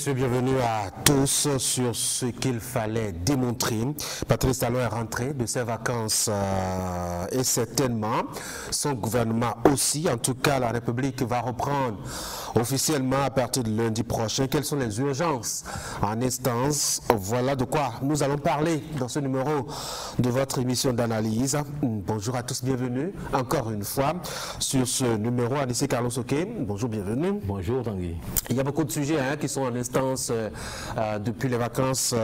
messieurs, bienvenue à tous sur ce qu'il fallait démontrer. Patrice Talon est rentré de ses vacances et certainement son gouvernement aussi. En tout cas, la République va reprendre officiellement à partir de lundi prochain. Quelles sont les urgences en instance? Voilà de quoi nous allons parler dans ce numéro de votre émission d'analyse. Bonjour à tous, bienvenue encore une fois sur ce numéro. Anissé Carlos Oké, bonjour, bienvenue. Bonjour Tanguy. Il y a beaucoup de sujets qui sont en instance depuis les vacances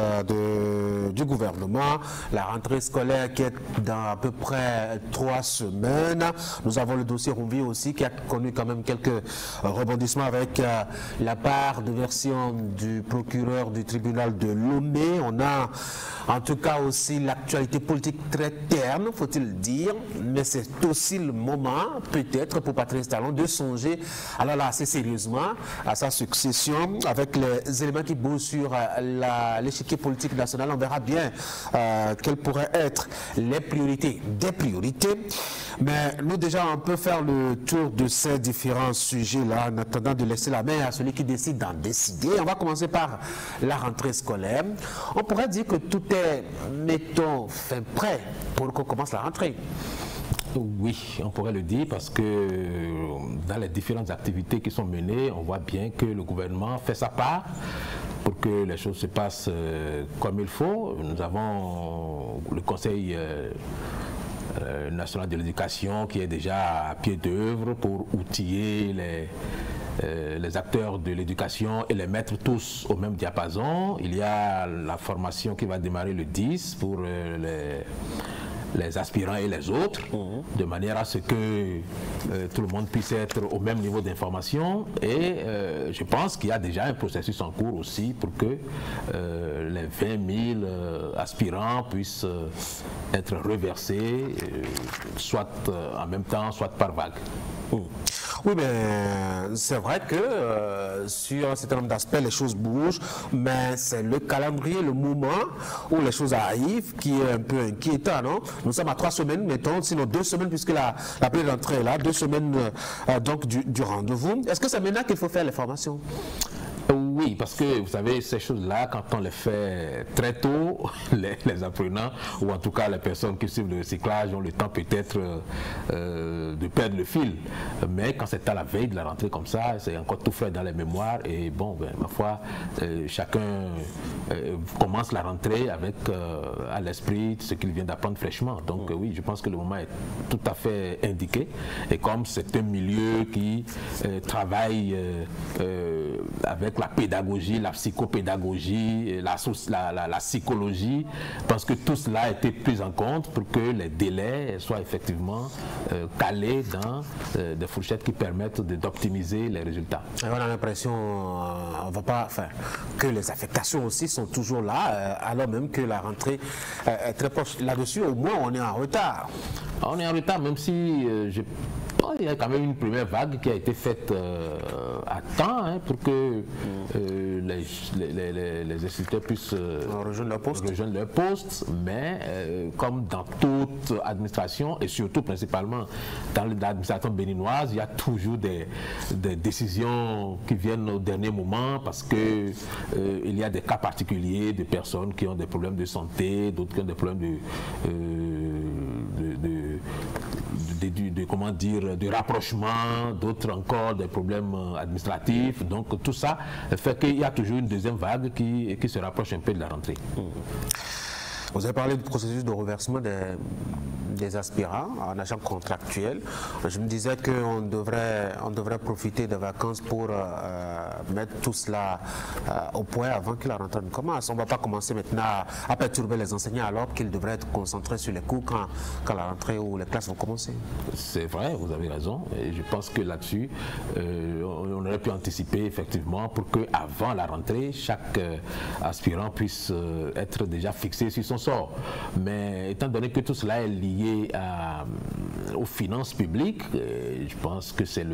du gouvernement. La rentrée scolaire qui est dans à peu près 3 semaines. Nous avons le dossier Rumbi aussi qui a connu quand même quelques rebondissements avec la part de version du procureur du tribunal de Lomé. On a en tout cas aussi l'actualité politique très terne, faut-il dire, mais c'est aussi le moment peut-être pour Patrice Talon de songer alors là assez sérieusement à sa succession avec les éléments qui bougent sur l'échiquier politique national. On verra bien quelles pourraient être les priorités des priorités. Mais nous déjà on peut faire le tour de ces différents sujets-là en attendant de laisser la main à celui qui décide d'en décider. On va commencer par la rentrée scolaire. On pourrait dire que tout est, mettons, fin prêt pour qu'on commence la rentrée. Oui, on pourrait le dire parce que dans les différentes activités qui sont menées, on voit bien que le gouvernement fait sa part pour que les choses se passent comme il faut. Nous avons le Conseil national de l'éducation qui est déjà à pied d'œuvre pour outiller les acteurs de l'éducation et les mettre tous au même diapason. Il y a la formation qui va démarrer le 10 pour les aspirants et les autres, de manière à ce que tout le monde puisse être au même niveau d'information. Et je pense qu'il y a déjà un processus en cours aussi pour que les 20 000 aspirants puissent être reversés, soit en même temps, soit par vague. Oui, mais c'est vrai que sur un certain nombre d'aspects, les choses bougent, mais c'est le calendrier, le moment où les choses arrivent qui est un peu inquiétant, non? Nous sommes à 3 semaines, mettons, sinon 2 semaines, puisque la période d'entrée est là, 2 semaines donc du rendez-vous. Est-ce que c'est maintenant qu'il faut faire les formations? Oui, parce que vous savez, ces choses-là, quand on les fait très tôt, les apprenants, ou en tout cas les personnes qui suivent le recyclage, ont le temps peut-être de perdre le fil. Mais quand c'est à la veille de la rentrée comme ça, c'est encore tout frais dans les mémoires. Et bon, ben, ma foi, chacun commence la rentrée avec à l'esprit ce qu'il vient d'apprendre fraîchement. Donc oui, je pense que le moment est tout à fait indiqué. Et comme c'est un milieu qui travaille avec la pédagogie, la psychopédagogie, la psychologie, parce que tout cela a été pris en compte pour que les délais soient effectivement calés dans des fourchettes qui permettent d'optimiser les résultats. Et on a l'impression que les affectations aussi sont toujours là, alors même que la rentrée est très proche. Là-dessus, au moins, on est en retard. On est en retard, même si il y a quand même une première vague qui a été faite à temps pour que les instituteurs puissent rejoindre leur poste, mais comme dans toute administration et surtout principalement dans l'administration béninoise, il y a toujours des décisions qui viennent au dernier moment parce que il y a des cas particuliers de personnes qui ont des problèmes de santé, d'autres qui ont des problèmes de rapprochement, d'autres encore des problèmes administratifs. Donc tout ça fait qu'il y a toujours une deuxième vague qui se rapproche un peu de la rentrée. Vous avez parlé du processus de reversement des aspirants en agent contractuel. Je me disais qu'on devrait profiter des vacances pour mettre tout cela au point avant que la rentrée ne commence. On ne va pas commencer maintenant à perturber les enseignants alors qu'ils devraient être concentrés sur les cours quand la rentrée ou les classes vont commencer. C'est vrai, vous avez raison. Et je pense que là-dessus, on aurait pu anticiper effectivement pour qu'avant la rentrée, chaque aspirant puisse être déjà fixé sur son sort. Mais étant donné que tout cela est lié lié aux finances publiques. Je pense que c'est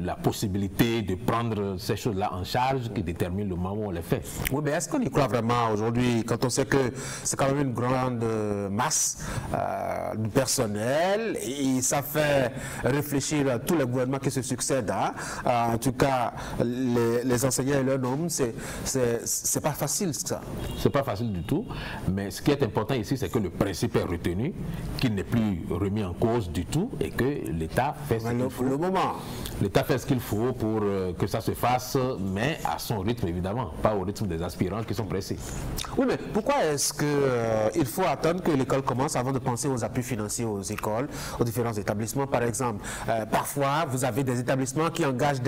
la possibilité de prendre ces choses-là en charge qui détermine le moment où on les fait. Oui, mais est-ce qu'on y croit vraiment aujourd'hui, quand on sait que c'est quand même une grande masse de personnel, et ça fait réfléchir tous les gouvernements qui se succèdent, hein? En tout cas, les enseignants et leurs nombres, c'est pas facile ça. C'est pas facile du tout, mais ce qui est important ici, c'est que le principe est retenu, qu'il n'est plus remis en cause du tout et que l'État fait ce qu'il faut. L'État fait ce qu'il faut pour que ça se fasse, mais à son rythme évidemment, pas au rythme des aspirants qui sont pressés. Oui, mais pourquoi est-ce qu'il faut attendre que l'école commence avant de penser aux appuis financiers aux écoles, aux différents établissements? Par exemple, parfois vous avez des établissements qui engagent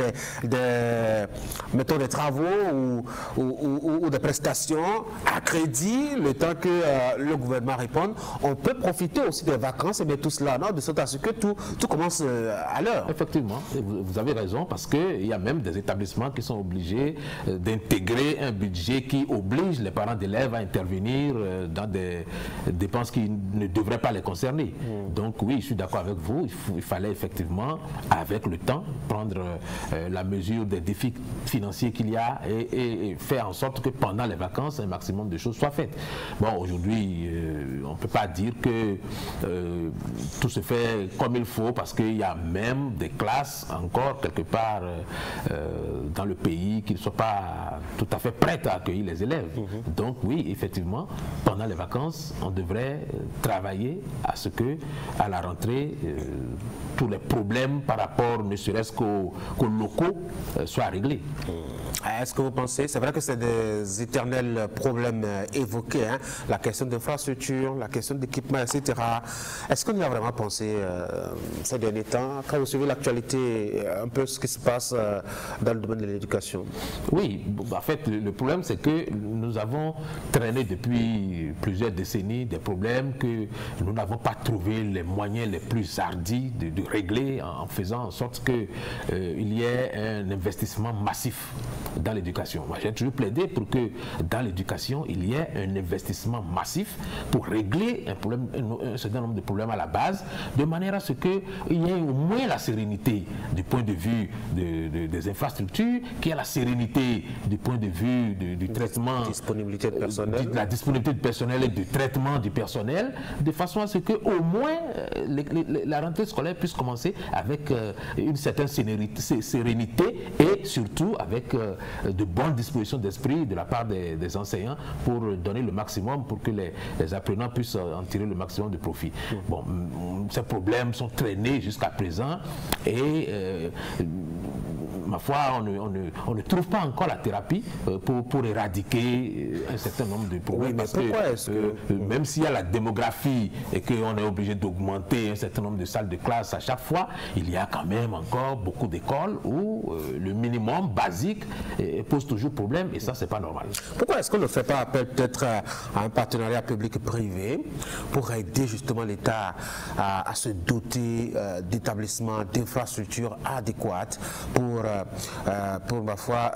mettons des travaux ou des prestations à crédit, le temps que le gouvernement réponde. On peut profiter aussi des vacances et bien tout cela, non, de sorte à ce que tout commence à l'heure. Effectivement, vous avez raison, parce qu'il y a même des établissements qui sont obligés d'intégrer un budget qui oblige les parents d'élèves à intervenir dans des dépenses qui ne devraient pas les concerner. Donc oui, je suis d'accord avec vous, il fallait effectivement, avec le temps, prendre la mesure des défis financiers qu'il y a et faire en sorte que pendant les vacances, un maximum de choses soient faites. Bon, aujourd'hui, on ne peut pas dire que tout se fait comme il faut, parce qu'il y a même des classes encore quelque part dans le pays qui ne sont pas tout à fait prêtes à accueillir les élèves. Donc oui, effectivement, pendant les vacances, on devrait travailler à ce que, à la rentrée, tous les problèmes par rapport ne serait-ce qu'aux locaux soient réglés. Est-ce que vous pensez, c'est vrai que c'est des éternels problèmes évoqués, hein, la question d'infrastructure, la question d'équipement, etc. Est-ce qu'on y a vraiment pensé ces derniers temps, quand vous suivez l'actualité, un peu ce qui se passe dans le domaine de l'éducation? Oui, en fait, le problème c'est que nous avons traîné depuis plusieurs décennies des problèmes que nous n'avons pas trouvé les moyens les plus hardis de régler en faisant en sorte qu'il y ait un investissement massif dans l'éducation. Moi, j'ai toujours plaidé pour que dans l'éducation, il y ait un investissement massif pour régler un certain nombre de problèmes à la base, de manière à ce qu'il y ait au moins la sérénité du point de vue des infrastructures, qu'il y ait la sérénité du point de vue du traitement, disponibilité de personnel, la disponibilité de personnel et du traitement du personnel, de façon à ce que au moins la rentrée scolaire puisse commencer avec une certaine sérénité et surtout avec de bonnes dispositions d'esprit de la part des enseignants pour donner le maximum pour que les apprenants puissent en tirer le maximum de profit. Bon, ces problèmes sont traînés jusqu'à présent et ma foi, on ne trouve pas encore la thérapie pour éradiquer un certain nombre de problèmes. Oui, mais pourquoi est-ce que... même s'il y a la démographie et qu'on est obligé d'augmenter un certain nombre de salles de classe à chaque fois, il y a quand même encore beaucoup d'écoles où le minimum basique pose toujours problème et ça, c'est pas normal. Pourquoi est-ce qu'on ne fait pas appel peut-être à un partenariat public-privé pour aider justement l'État à se doter d'établissements, d'infrastructures adéquates pour ma foi,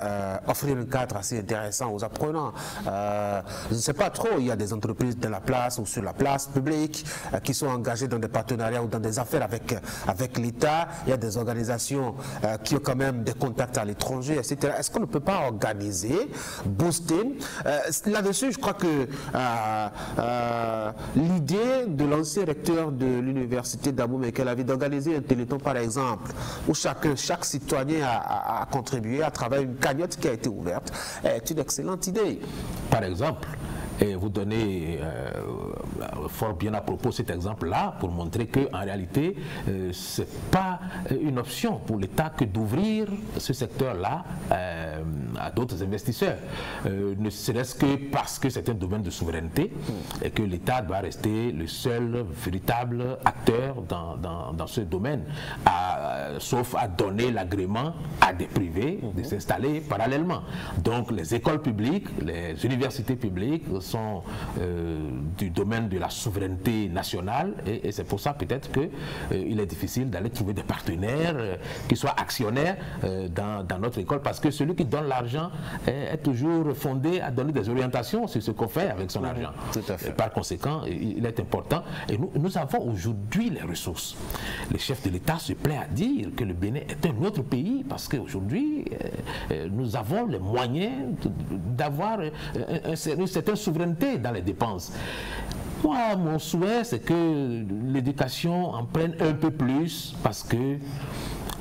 offrir un cadre assez intéressant aux apprenants. Je ne sais pas trop, il y a des entreprises de la place ou sur la place publique qui sont engagées dans des partenariats ou dans des affaires avec l'État. Il y a des organisations qui ont quand même des contacts à l'étranger, etc. Est-ce qu'on ne peut pas organiser, booster? Là-dessus, je crois que l'idée de l'ancien recteur de l'université d'Abou Mekel avait d'organiser un téléthon, par exemple, où chaque citoyen a contribué à travers une cagnotte qui a été ouverte, est une excellente idée. Par exemple, et vous donnez fort bien à propos cet exemple-là pour montrer qu'en réalité, ce n'est pas une option pour l'État que d'ouvrir ce secteur-là à d'autres investisseurs. Ne serait-ce que parce que c'est un domaine de souveraineté et que l'État doit rester le seul véritable acteur dans ce domaine, sauf à donner l'agrément à des privés de s'installer parallèlement. Donc les écoles publiques, les universités publiques sont du domaine de la souveraineté nationale et c'est pour ça peut-être qu'il est difficile d'aller trouver des partenaires qui soient actionnaires dans notre école, parce que celui qui donne l'argent est toujours fondé à donner des orientations sur ce qu'on fait avec son argent. Tout à fait. Par conséquent, il est important, et nous avons aujourd'hui les ressources. Le chef de l'État se plaît à dire que le Bénin est un autre pays, parce qu'aujourd'hui, nous avons les moyens d'avoir une certaine souveraineté dans les dépenses. Moi, mon souhait, c'est que l'éducation en prenne un peu plus, parce que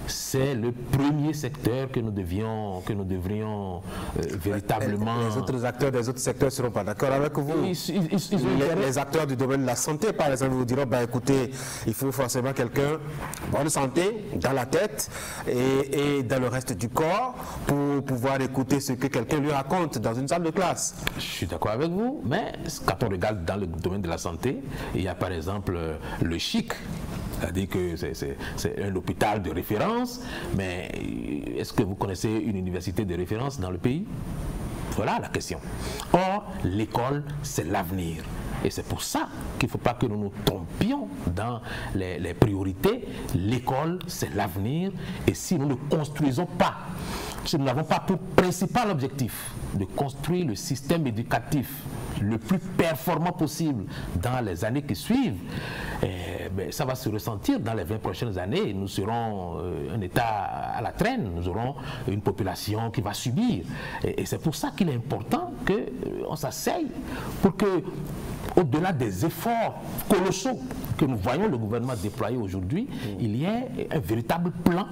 c'est le premier secteur que nous devrions véritablement... Les autres acteurs des autres secteurs ne seront pas d'accord avec vous. Les acteurs du domaine de la santé, par exemple, vous diront, bah, écoutez, il faut forcément quelqu'un bonne santé dans la tête et dans le reste du corps pour pouvoir écouter ce que quelqu'un lui raconte dans une salle de classe. Je suis d'accord avec vous, mais quand on regarde dans le domaine de la santé, il y a par exemple le CHIC, c'est-à-dire que c'est un hôpital de référence, mais est-ce que vous connaissez une université de référence dans le pays? Voilà la question. Or, l'école, c'est l'avenir. Et c'est pour ça qu'il ne faut pas que nous nous trompions dans les priorités. L'école, c'est l'avenir. Et si nous ne construisons pas, si nous n'avons pas pour principal objectif de construire le système éducatif le plus performant possible dans les années qui suivent, ça va se ressentir dans les 20 prochaines années. Nous serons un État à la traîne, nous aurons une population qui va subir. Et c'est pour ça qu'il est important qu'on s'asseye pour que, au-delà des efforts colossaux que nous voyons le gouvernement déployer aujourd'hui, il y ait un véritable plan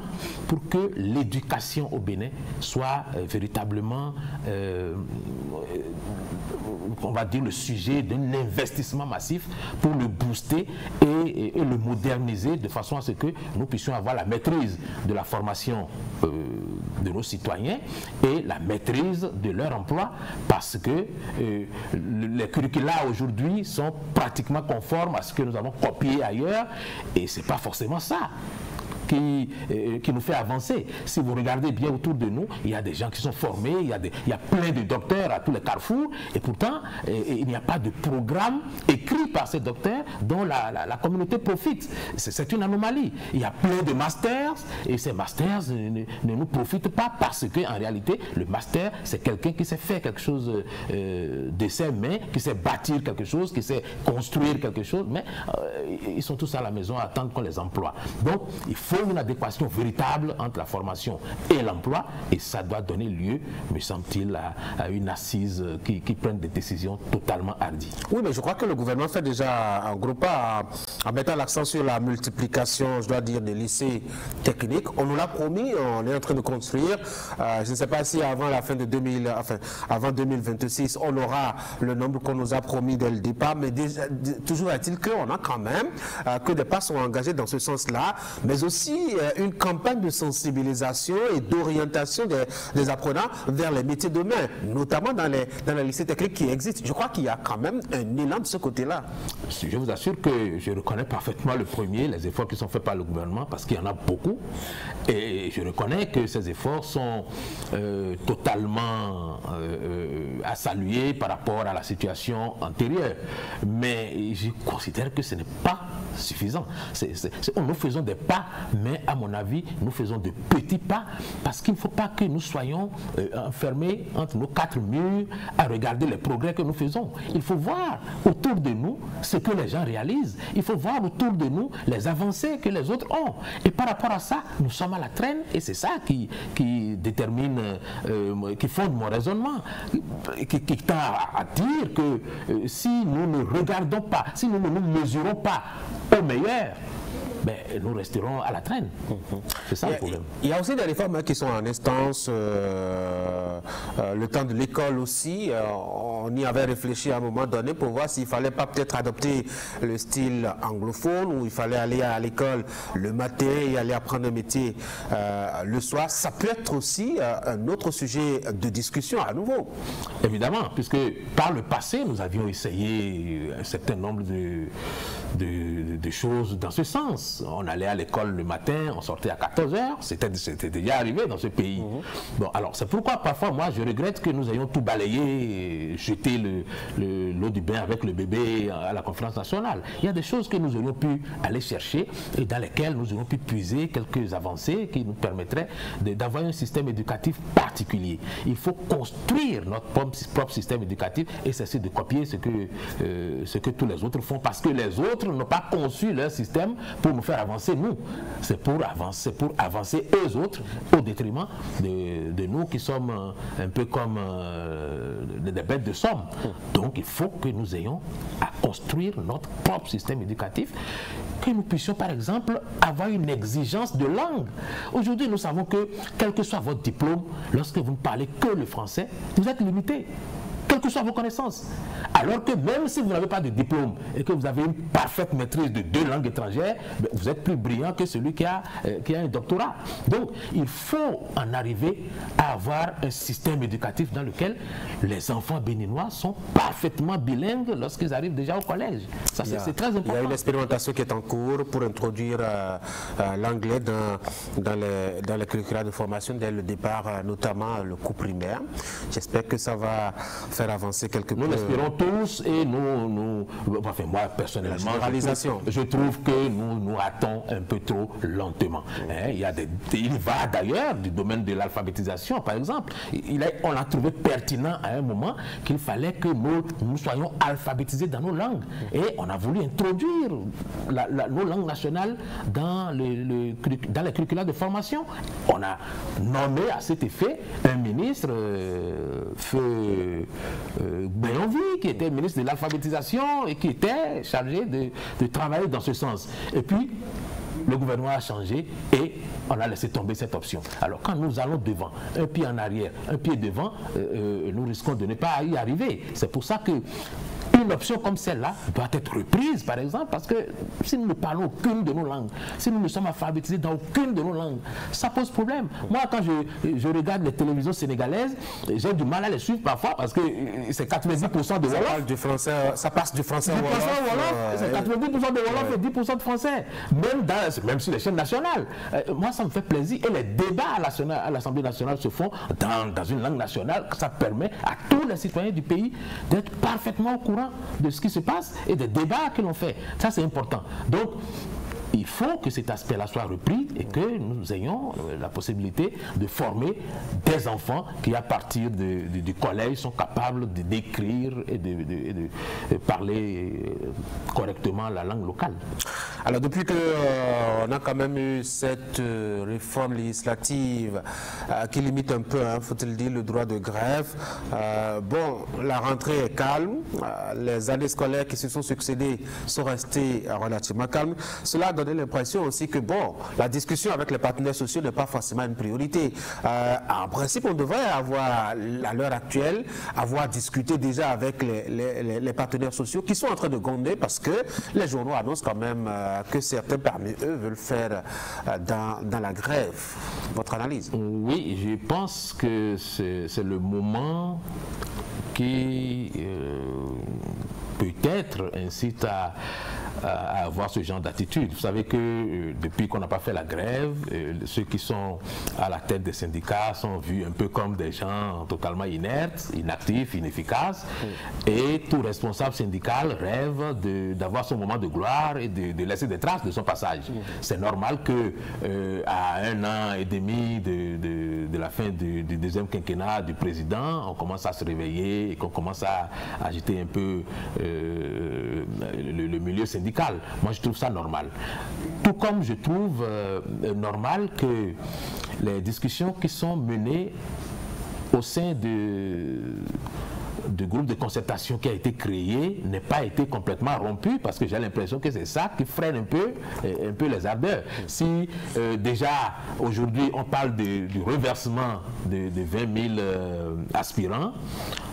pour que l'éducation au Bénin soit véritablement, on va dire, le sujet d'un investissement massif pour le booster et le moderniser de façon à ce que nous puissions avoir la maîtrise de la formation de nos citoyens et la maîtrise de leur emploi, parce que les curricula aujourd'hui sont pratiquement conformes à ce que nous avons copié ailleurs, et ce n'est pas forcément ça qui nous fait avancer. Si vous regardez bien autour de nous, il y a des gens qui sont formés, il y a plein de docteurs à tous les carrefours, et pourtant il n'y a pas de programme écrit par ces docteurs dont la communauté profite. C'est une anomalie. Il y a plein de masters, et ces masters ne nous profitent pas, parce qu'en réalité, le master, c'est quelqu'un qui sait faire quelque chose de ses mains, qui sait bâtir quelque chose, qui sait construire quelque chose, mais ils sont tous à la maison à attendre qu'on les emploie. Donc, il faut une adéquation véritable entre la formation et l'emploi, et ça doit donner lieu, me semble-t-il, à une assise qui prenne des décisions totalement hardies. Oui, mais je crois que le gouvernement fait déjà un gros pas en mettant l'accent sur la multiplication, je dois dire, des lycées techniques. On nous l'a promis, on est en train de construire. Je ne sais pas si avant la fin de avant 2026, on aura le nombre qu'on nous a promis dès le départ, mais toujours est-il qu'on a quand même que des pas sont engagés dans ce sens-là, mais aussi une campagne de sensibilisation et d'orientation des apprenants vers les métiers de main, notamment dans les lycées techniques qui existent. Je crois qu'il y a quand même un élan de ce côté-là. Je vous assure que je reconnais parfaitement le premier, les efforts qui sont faits par le gouvernement, parce qu'il y en a beaucoup, et je reconnais que ces efforts sont totalement à saluer par rapport à la situation antérieure. Mais je considère que ce n'est pas suffisant. Nous faisons des pas, mais à mon avis, nous faisons de petits pas, parce qu'il ne faut pas que nous soyons enfermés entre nos quatre murs à regarder les progrès que nous faisons. Il faut voir autour de nous ce que les gens réalisent. Il faut voir autour de nous les avancées que les autres ont. Et par rapport à ça, nous sommes à la traîne, et c'est ça qui détermine, qui fonde mon raisonnement, qui tend à dire que si nous ne regardons pas, si nous ne nous mesurons pas au meilleur, nous resterons à la traîne. C'est ça le problème. Il y a aussi des réformes qui sont en instance. Le temps de l'école aussi, on y avait réfléchi à un moment donné pour voir s'il ne fallait pas peut-être adopter le style anglophone, où il fallait aller à l'école le matin et aller apprendre un métier le soir. Ça peut être aussi un autre sujet de discussion à nouveau. Évidemment, puisque par le passé, nous avions essayé un certain nombre de choses dans ce sens. France, on allait à l'école le matin, on sortait à 14 h, c'était déjà arrivé dans ce pays. Bon, alors c'est pourquoi parfois moi je regrette que nous ayons tout balayé, jeté l'eau du bain avec le bébé à la conférence nationale. Il y a des choses que nous aurions pu aller chercher et dans lesquelles nous aurions pu puiser quelques avancées qui nous permettraient d'avoir un système éducatif particulier. Il faut construire notre propre système éducatif et cesser de copier ce que tous les autres font, parce que les autres n'ont pas conçu leur système pour nous faire avancer nous. C'est pour avancer eux autres au détriment de nous qui sommes un peu comme des bêtes de somme. Donc il faut que nous ayons à construire notre propre système éducatif, que nous puissions par exemple avoir une exigence de langue. Aujourd'hui nous savons que quel que soit votre diplôme, lorsque vous ne parlez que le français, vous êtes limité, quelles que soient vos connaissances. Alors que même si vous n'avez pas de diplôme et que vous avez une parfaite maîtrise de 2 langues étrangères, vous êtes plus brillant que celui qui a un doctorat. Donc il faut en arriver à avoir un système éducatif dans lequel les enfants béninois sont parfaitement bilingues lorsqu'ils arrivent déjà au collège. Ça c'est très important. Il y a une expérimentation qui est en cours pour introduire l'anglais dans les curricula de formation dès le départ, notamment le cours primaire. J'espère que ça va faire avancer quelque peu. Nous l'espérons tous et enfin moi personnellement, je trouve que nous ratons un peu trop lentement. Il va d'ailleurs du domaine de l'alphabétisation par exemple. On a trouvé pertinent à un moment qu'il fallait que nous soyons alphabétisés dans nos langues. Et on a voulu introduire nos langues nationales dans les curricula de formation. On a nommé à cet effet un ministre, Feu Béonville, qui était ministre de l'alphabétisation et qui était chargé de travailler dans ce sens. Et puis, le gouvernement a changé et on a laissé tomber cette option. Alors quand nous allons devant, un pied en arrière, un pied devant, nous risquons de ne pas y arriver. C'est pour ça que une option comme celle-là doit être reprise, par exemple, parce que si nous ne parlons aucune de nos langues, si nous ne sommes alphabétisés dans aucune de nos langues, ça pose problème. Moi, quand je regarde les télévisions sénégalaises, j'ai du mal à les suivre parfois parce que c'est 90% de Wolof. Ça passe du français au Wolof. C'est 90% de Wolof et 10% de français. Même sur les chaînes nationales. Moi, ça me fait plaisir. Et les débats à l'Assemblée nationale se font dans une langue nationale. Ça permet à tous les citoyens du pays d'être parfaitement au courant de ce qui se passe et des débats que l'on fait. Ça, c'est important. Donc, il faut que cet aspect-là soit repris et que nous ayons la possibilité de former des enfants qui, à partir du collège, sont capables d'écrire et de parler correctement la langue locale. Alors, depuis qu'on a quand même eu cette réforme législative qui limite un peu, faut-il dire, le droit de grève, la rentrée est calme, les années scolaires qui se sont succédées sont restées relativement calmes. Cela a donné l'impression aussi que la discussion avec les partenaires sociaux n'est pas forcément une priorité. En principe, on devrait avoir, à l'heure actuelle, discuté déjà avec les partenaires sociaux qui sont en train de gronder parce que les journaux annoncent quand même que certains parmi eux veulent faire dans la grève. Votre analyse? Oui, je pense que c'est le moment qui peut-être incite à avoir ce genre d'attitude. Vous savez que depuis qu'on n'a pas fait la grève, ceux qui sont à la tête des syndicats sont vus un peu comme des gens totalement inertes, inactifs, inefficaces. Et tout responsable syndical rêve d'avoir son moment de gloire et de laisser des traces de son passage. C'est normal que à 1 an et demi de la fin du deuxième quinquennat du président, on commence à se réveiller et qu'on commence à agiter un peu le milieu syndical. Moi, je trouve ça normal. Tout comme je trouve normal que les discussions qui sont menées au sein du groupe de concertation qui a été créé n'ait pas été complètement rompu, parce que j'ai l'impression que c'est ça qui freine un peu les ardeurs. Si déjà aujourd'hui on parle du reversement de 20 000 aspirants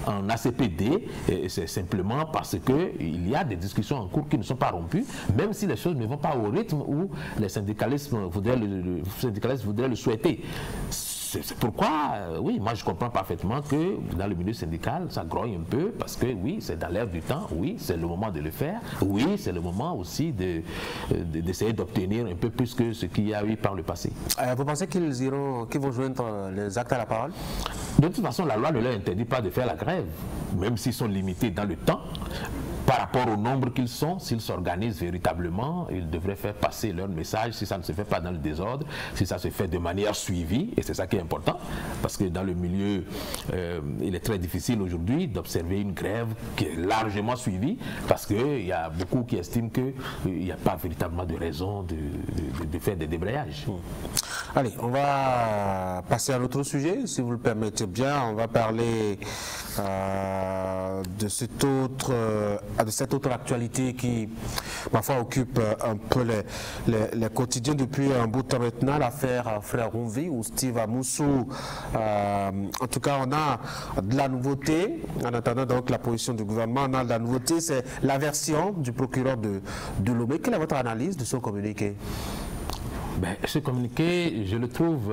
en ACPD, c'est simplement parce qu'il y a des discussions en cours qui ne sont pas rompues, même si les choses ne vont pas au rythme où les syndicalistes voudraient le souhaiter. c'est pourquoi, oui, moi je comprends parfaitement que dans le milieu syndical, ça grogne un peu, parce que oui, c'est dans l'air du temps, oui, c'est le moment de le faire, oui, c'est le moment aussi d'essayer d'obtenir un peu plus que ce qu'il y a eu par le passé. Vous pensez qu'ils vont joindre les actes à la parole? De toute façon, la loi ne leur interdit pas de faire la grève, même s'ils sont limités dans le temps. Par rapport au nombre qu'ils sont, s'ils s'organisent véritablement, ils devraient faire passer leur message si ça ne se fait pas dans le désordre, si ça se fait de manière suivie, et c'est ça qui est important, parce que dans le milieu, il est très difficile aujourd'hui d'observer une grève qui est largement suivie, parce qu'il y a beaucoup qui estiment qu'il n'y a pas véritablement de raison de faire des débrayages. Allez, on va passer à un autre sujet, si vous le permettez bien. On va parler de cette autre actualité qui parfois occupe un peu les quotidiens depuis un bout de temps maintenant, l'affaire Frère Ronvi ou Steve Amoussou. En tout cas, on a de la nouveauté, en attendant donc la position du gouvernement, on a de la nouveauté, c'est la version du procureur de Lomé. Quelle est votre analyse de ce communiqué? Ben, ce communiqué, je le trouve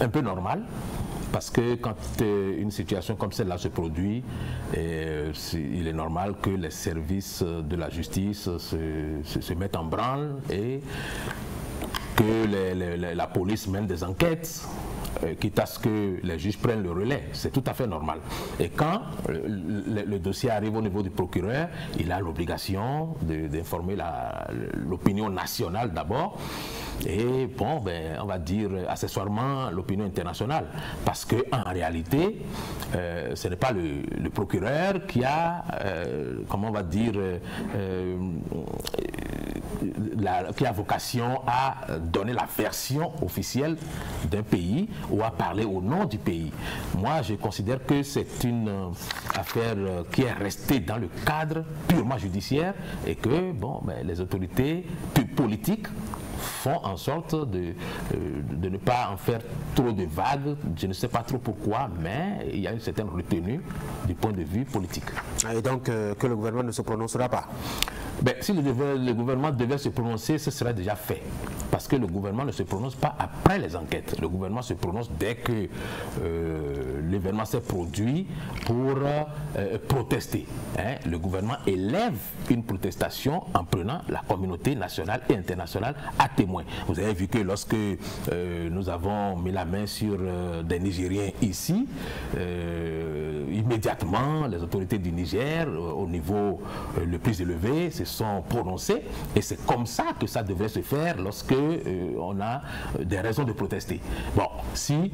un peu normal. Parce que quand une situation comme celle-là se produit, il est normal que les services de la justice se mettent en branle et que la police mène des enquêtes, quitte à ce que les juges prennent le relais. C'est tout à fait normal. Et quand le dossier arrive au niveau du procureur, il a l'obligation d'informer l'opinion nationale d'abord, et bon, ben, on va dire accessoirement l'opinion internationale, parce que en réalité, ce n'est pas le procureur qui a, comment on va dire, qui a vocation à donner la version officielle d'un pays ou à parler au nom du pays. Moi, je considère que c'est une affaire qui est restée dans le cadre purement judiciaire et que bon, ben, les autorités politiques font en sorte de ne pas en faire trop de vagues. Je ne sais pas trop pourquoi, mais il y a une certaine retenue du point de vue politique. Et donc que le gouvernement ne se prononcera pas? Ben, si le gouvernement devait se prononcer, ce serait déjà fait. Parce que le gouvernement ne se prononce pas après les enquêtes. Le gouvernement se prononce dès que l'événement s'est produit pour protester. Hein. Le gouvernement élève une protestation en prenant la communauté nationale et internationale à témoin. Vous avez vu que lorsque nous avons mis la main sur des Nigériens ici, immédiatement les autorités du Niger, au niveau le plus élevé, se sont prononcées, et c'est comme ça que ça devrait se faire lorsque on a des raisons de protester. Bon, si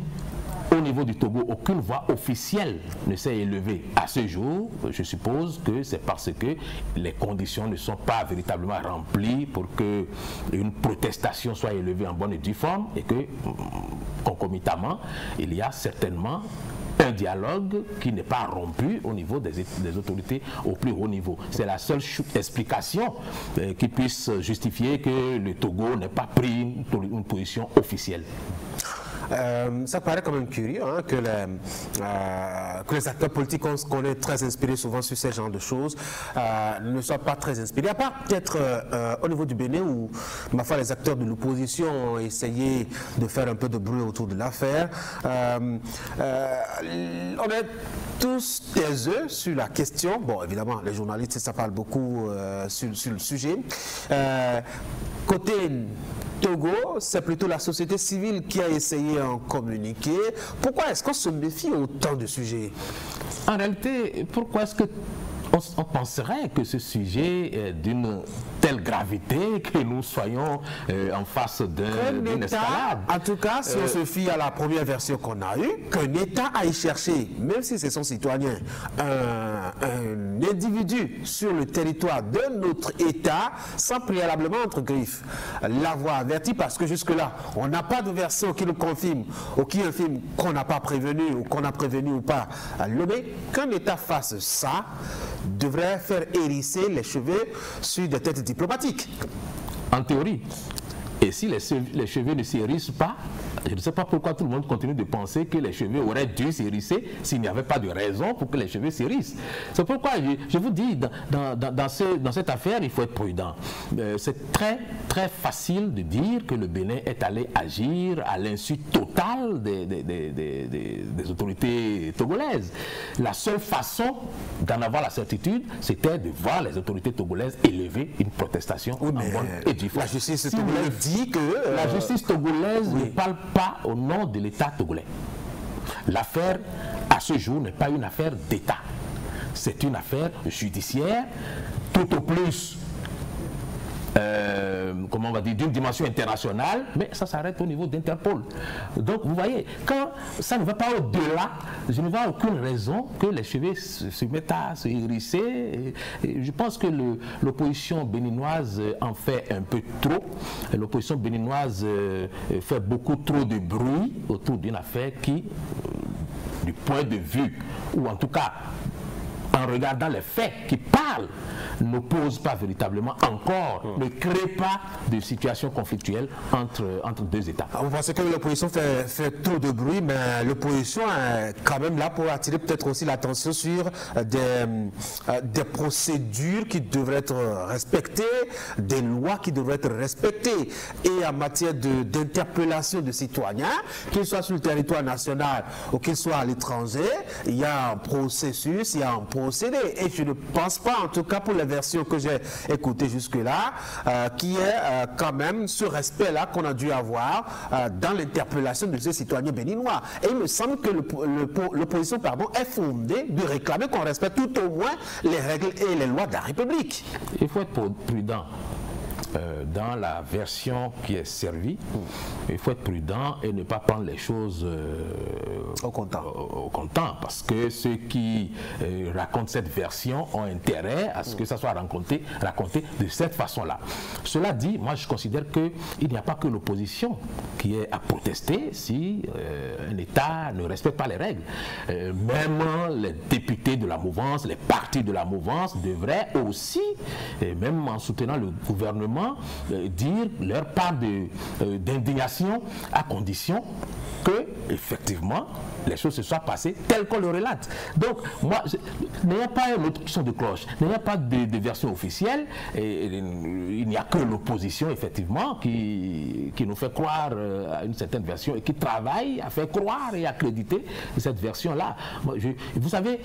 au niveau du Togo, aucune voix officielle ne s'est élevée à ce jour, je suppose que c'est parce que les conditions ne sont pas véritablement remplies pour que une protestation soit élevée en bonne et due forme, et que concomitamment, il y a certainement un dialogue qui n'est pas rompu au niveau des autorités au plus haut niveau. C'est la seule explication qui puisse justifier que le Togo n'ait pas pris une position officielle. Ça paraît quand même curieux hein, que les acteurs politiques qu'on est très inspirés souvent sur ce genre de choses ne soient pas très inspirés, à part peut-être au niveau du Bénin où ma foi les acteurs de l'opposition ont essayé de faire un peu de bruit autour de l'affaire. On est tous des œufs sur la question. Bon, évidemment, les journalistes, ça parle beaucoup sur le sujet. Côté Togo, c'est plutôt la société civile qui a essayé un communiqué. Pourquoi est-ce qu'on se méfie autant de sujets? En réalité, pourquoi est-ce que on penserait que ce sujet est d'une telle gravité que nous soyons en face d'une escalade? En tout cas, si on se fie à la première version qu'on a eue, qu'un État aille chercher, même si c'est son citoyen, un individu sur le territoire d'un autre État, sans préalablement entre griffes, l'avoir averti, parce que jusque-là, on n'a pas de version qui nous confirme ou qui infirme qu'on n'a pas prévenu ou qu'on a prévenu ou pas à Lomé. Qu'un État fasse ça devrait faire hérisser les cheveux sur des têtes diplomatiques. En théorie. Et si les cheveux ne s'hérissent pas, je ne sais pas pourquoi tout le monde continue de penser que les cheveux auraient dû s'hérisser s'il n'y avait pas de raison pour que les cheveux s'hérissent. C'est pourquoi je vous dis, dans cette affaire, il faut être prudent. C'est très, très facile de dire que le Bénin est allé agir à l'insu totale des autorités togolaises. La seule façon d'en avoir la certitude, c'était de voir les autorités togolaises élever une protestation en bonne et due foi. La justice togolaise dit que... La justice togolaise ne parle pas au nom de l'État togolais. L'affaire, à ce jour, n'est pas une affaire d'État. C'est une affaire judiciaire, tout au plus, comment on va dire, d'une dimension internationale, mais ça s'arrête au niveau d'Interpol. Donc, vous voyez, quand ça ne va pas au-delà, je ne vois aucune raison que les cheveux se mettent à se hérisser. Et je pense que l'opposition béninoise en fait un peu trop. L'opposition béninoise fait beaucoup trop de bruit autour d'une affaire qui, du point de vue, ou en tout cas, en regardant les faits qui parlent, n'oppose pas véritablement encore, ne crée pas de situation conflictuelle entre deux États. Vous pensez que l'opposition fait trop de bruit, mais l'opposition est quand même là pour attirer peut-être aussi l'attention sur des procédures qui devraient être respectées, des lois qui devraient être respectées. Et en matière d'interpellation de citoyens, qu'ils soient sur le territoire national ou qu'ils soient à l'étranger, il y a un processus, il y a un procédé. Et je ne pense pas, en tout cas pour les versions que j'ai écoutées jusque-là, qui est quand même ce respect-là qu'on a dû avoir dans l'interpellation de ces citoyens béninois. Et il me semble que l'opposition est fondée de réclamer qu'on respecte tout au moins les règles et les lois de la République. Il faut être prudent. Dans la version qui est servie, il faut être prudent et ne pas prendre les choses au comptant, parce que ceux qui racontent cette version ont intérêt à ce que ça soit raconté de cette façon-là. Cela dit, moi je considère qu'il n'y a pas que l'opposition qui est à protester si un État ne respecte pas les règles. Même les députés de la mouvance, les partis de la mouvance devraient aussi, même en soutenant le gouvernement, dire leur part d'indignation à condition que, effectivement, les choses se soient passées telles qu'on le relate. Donc, moi, n'ayant pas une autre son de cloche, n'ayant pas de version officielle, il n'y a que l'opposition, effectivement, qui nous fait croire à une certaine version et qui travaille à faire croire et accréditer cette version-là. Vous savez,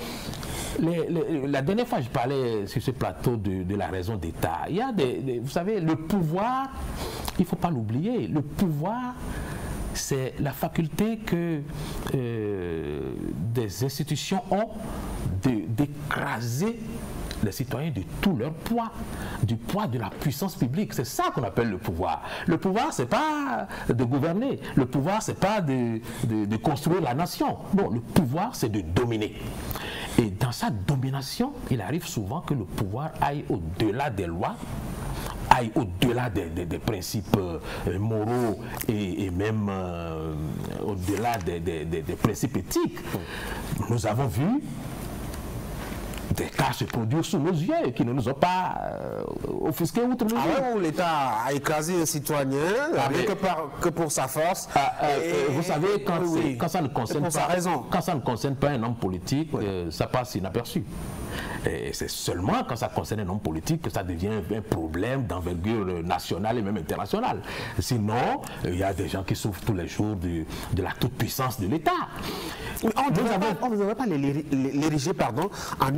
la dernière fois, je parlais sur ce plateau de la raison d'État. Il y a vous savez, le pouvoir, il ne faut pas l'oublier, le pouvoir, c'est la faculté que des institutions ont d'écraser les citoyens de tout leur poids, du poids de la puissance publique. C'est ça qu'on appelle le pouvoir. Le pouvoir, c'est pas de gouverner. Le pouvoir, c'est pas de construire la nation. Non, le pouvoir, c'est de dominer. Et dans sa domination, il arrive souvent que le pouvoir aille au-delà des lois, aille au-delà des principes moraux et même au-delà des principes éthiques. Nous avons vu des cas se produire sous nos yeux qui ne nous ont pas offusqués outre mesure. Où l'État a écrasé les citoyens, que pour sa force. Vous savez, quand ça ne concerne pas un homme politique, ça passe inaperçu. Et c'est seulement quand ça concerne un homme politique que ça devient un problème d'envergure nationale et même internationale. Sinon, il y a des gens qui souffrent tous les jours de la toute-puissance de l'État. On ne devrait pas l'ériger en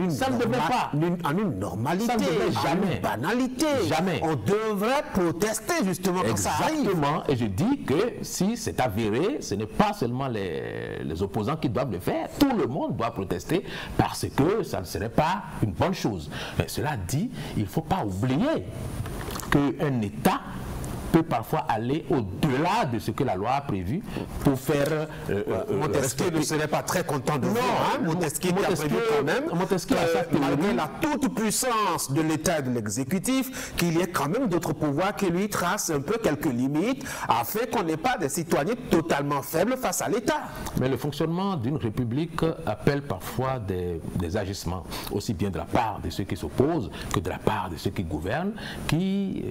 une normalité, jamais. En une banalité. Jamais. On devrait protester justement quand ça arrive. Exactement. Et je dis que si c'est avéré, ce n'est pas seulement les opposants qui doivent le faire. Tout le monde doit protester parce que ça ne serait pas une bonne chose. Mais cela dit, il ne faut pas oublier qu'un État peut parfois aller au-delà de ce que la loi a prévu pour faire... Montesquieu ne serait pas très content de vous. Montesquieu a prévu quand même, malgré la toute-puissance de l'État et de l'exécutif, qu'il y ait quand même d'autres pouvoirs qui lui tracent un peu quelques limites afin qu'on n'ait pas des citoyens totalement faibles face à l'État. Mais le fonctionnement d'une république appelle parfois des agissements, aussi bien de la part de ceux qui s'opposent que de la part de ceux qui gouvernent, qui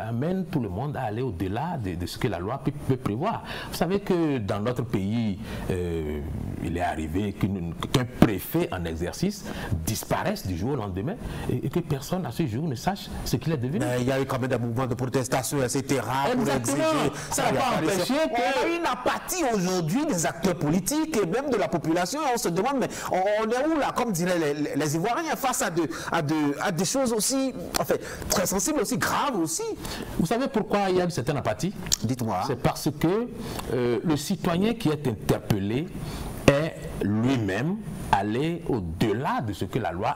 amènent tout le monde à aller au-delà de ce que la loi peut prévoir. Vous savez que dans notre pays, il est arrivé qu'un préfet en exercice disparaisse du jour au lendemain et que personne à ce jour ne sache ce qu'il est devenu. Mais il y a eu quand même des mouvements de protestation, etc. Pour exiger. Ça n'a pas empêché qu'il y a une apathie aujourd'hui des acteurs politiques et même de la population. On se demande, mais on est où là, comme diraient les Ivoiriens, face à des choses aussi, enfin, très sensibles, aussi graves aussi. Vous savez pourquoi il y a une certaine apathie? Dites-moi. C'est parce que le citoyen qui est interpellé est lui-même allé au-delà de ce que la loi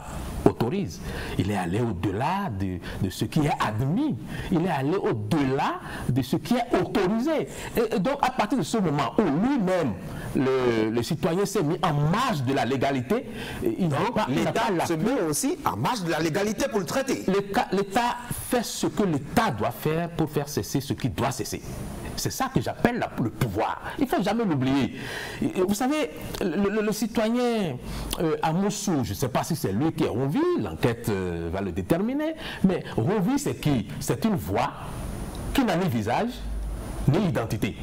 autorise. Il est allé au-delà de ce qui est admis. Il est allé au-delà de ce qui est autorisé. Et donc, à partir de ce moment où lui-même, le citoyen s'est mis en marge de la légalité, l'État se met aussi en marge de la légalité pour le traiter. L'État fait ce que l'État doit faire pour faire cesser ce qui doit cesser. C'est ça que j'appelle le pouvoir. Il ne faut jamais l'oublier. Vous savez, le citoyen à Moussou, je ne sais pas si c'est lui qui est Ronvi, l'enquête va le déterminer, mais Ronvi, c'est qui? C'est une voix qui n'a ni visage, ni identité.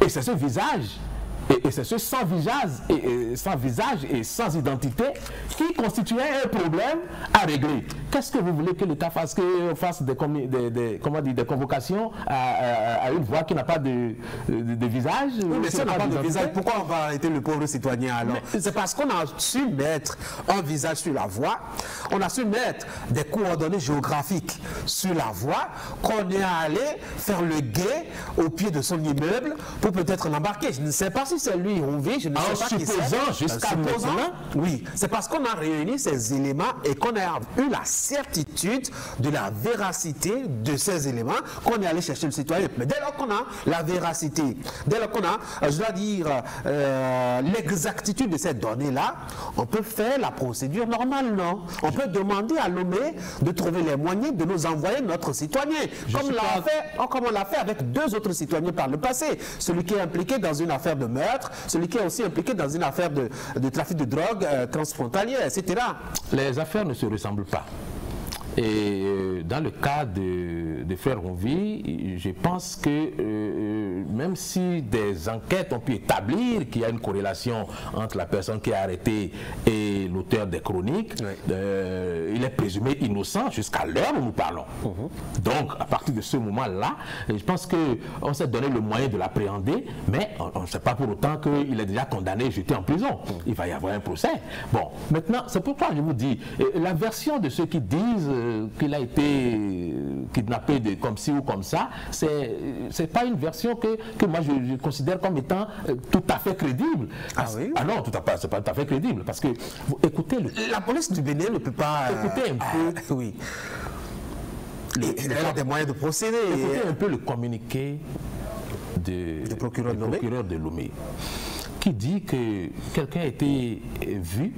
Et c'est ce visage, et c'est ce sans visage et sans identité qui constituait un problème à régler. Qu'est-ce que vous voulez que l'État fasse? Qu'on fasse des convocations à une voix qui n'a pas de visage? Oui, mais si on n'a pas de visage, pourquoi on va arrêter le pauvre citoyen alors? C'est parce qu'on a su mettre un visage sur la voie, on a su mettre des coordonnées géographiques sur la voie, qu'on est allé faire le guet au pied de son immeuble pour peut-être l'embarquer. Je ne sais pas si c'est lui ou vit, je ne sais pas qui c'est. Jusqu'à maintenant, oui, c'est parce qu'on a réuni ces éléments et qu'on a eu la certitude de la véracité de ces éléments qu'on est allé chercher le citoyen. Mais dès lors qu'on a la véracité, dès lors qu'on a, je dois dire, l'exactitude de ces données-là, on peut faire la procédure normale, non? On peut demander à Lomé de trouver les moyens de nous envoyer notre citoyen, comme on l'a fait avec deux autres citoyens par le passé. Celui qui est impliqué dans une affaire de meurtre, celui qui est aussi impliqué dans une affaire de trafic de drogue transfrontalière, etc. Les affaires ne se ressemblent pas. Et dans le cas de Frère Ronvi, je pense que même si des enquêtes ont pu établir qu'il y a une corrélation entre la personne qui est arrêtée et l'auteur des chroniques, oui, il est présumé innocent jusqu'à l'heure où nous parlons. Donc, à partir de ce moment-là, je pense qu'on s'est donné le moyen de l'appréhender, mais on ne sait pas pour autant qu'il est déjà condamné et jeté en prison. Il va y avoir un procès. Bon, maintenant, c'est pourquoi je vous dis, la version de ceux qui disent qu'il a été kidnappé comme ci ou comme ça, c'est pas une version que moi je considère comme étant tout à fait crédible. Ah oui? Ah non, c'est pas tout à fait crédible, parce que écoutez, la police du Bénin ne peut pas... Écoutez un peu... oui. Il a des moyens de procéder. Écoutez un peu le communiqué du procureur de Lomé, qui dit que quelqu'un a été vu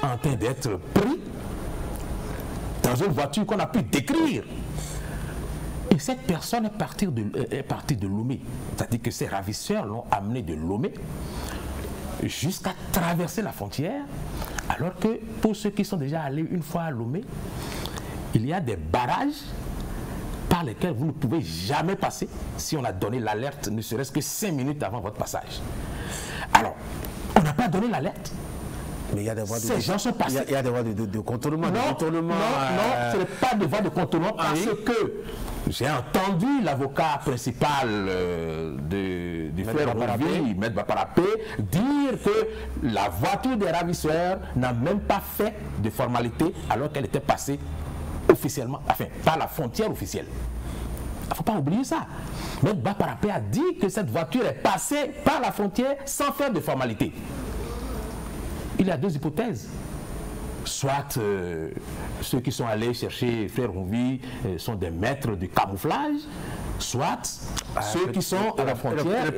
en train d'être pris dans une voiture qu'on a pu décrire. Et cette personne est partie de Lomé. C'est-à-dire que ces ravisseurs l'ont amené de Lomé jusqu'à traverser la frontière, alors que pour ceux qui sont déjà allés une fois à Lomé, il y a des barrages par lesquels vous ne pouvez jamais passer si on a donné l'alerte, ne serait-ce que 5 minutes avant votre passage. Alors, on n'a pas donné l'alerte. Mais il y a des voies Ces gens sont passés. Il y a des voies de contournement. Non, ce n'est pas de voie de contournement parce que j'ai entendu l'avocat principal du frère Ronvi, M. Baparapé, dire que la voiture des ravisseurs n'a même pas fait de formalité alors qu'elle était passée officiellement, enfin, par la frontière officielle. Il ne faut pas oublier ça. M. Baparapé a dit que cette voiture est passée par la frontière sans faire de formalité. Il y a deux hypothèses. Soit ceux qui sont allés chercher Frère Ronvi sont des maîtres du camouflage, soit ceux qui sont à la frontière,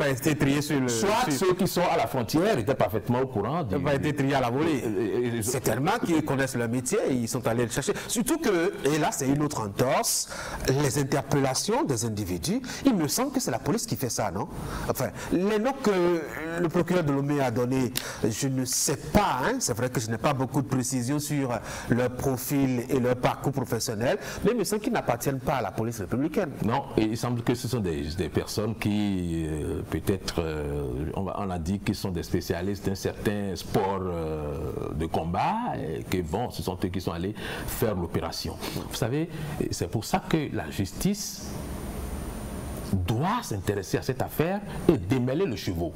soit ceux qui sont à la frontière étaient parfaitement au courant. Ils n'ont pas été triés à la volée. C'est tellement qu'ils connaissent le métier et ils sont allés le chercher. Surtout que, et là c'est une autre entorse, les interpellations des individus, il me semble que c'est la police qui fait ça, non? Enfin, les noms que le procureur de Lomé a donnés, je ne sais pas, hein, c'est vrai que je n'ai pas beaucoup de précisions sur leur profil et leur parcours professionnel, mais il me semble qu'ils n'appartiennent pas à la police républicaine. Non, et il semble que ce sont des personnes qui, peut-être, on a dit qu'ils sont des spécialistes d'un certain sport de combat, et que bon, ce sont eux qui sont allés faire l'opération. Vous savez, c'est pour ça que la justice doit s'intéresser à cette affaire et démêler le chevaux.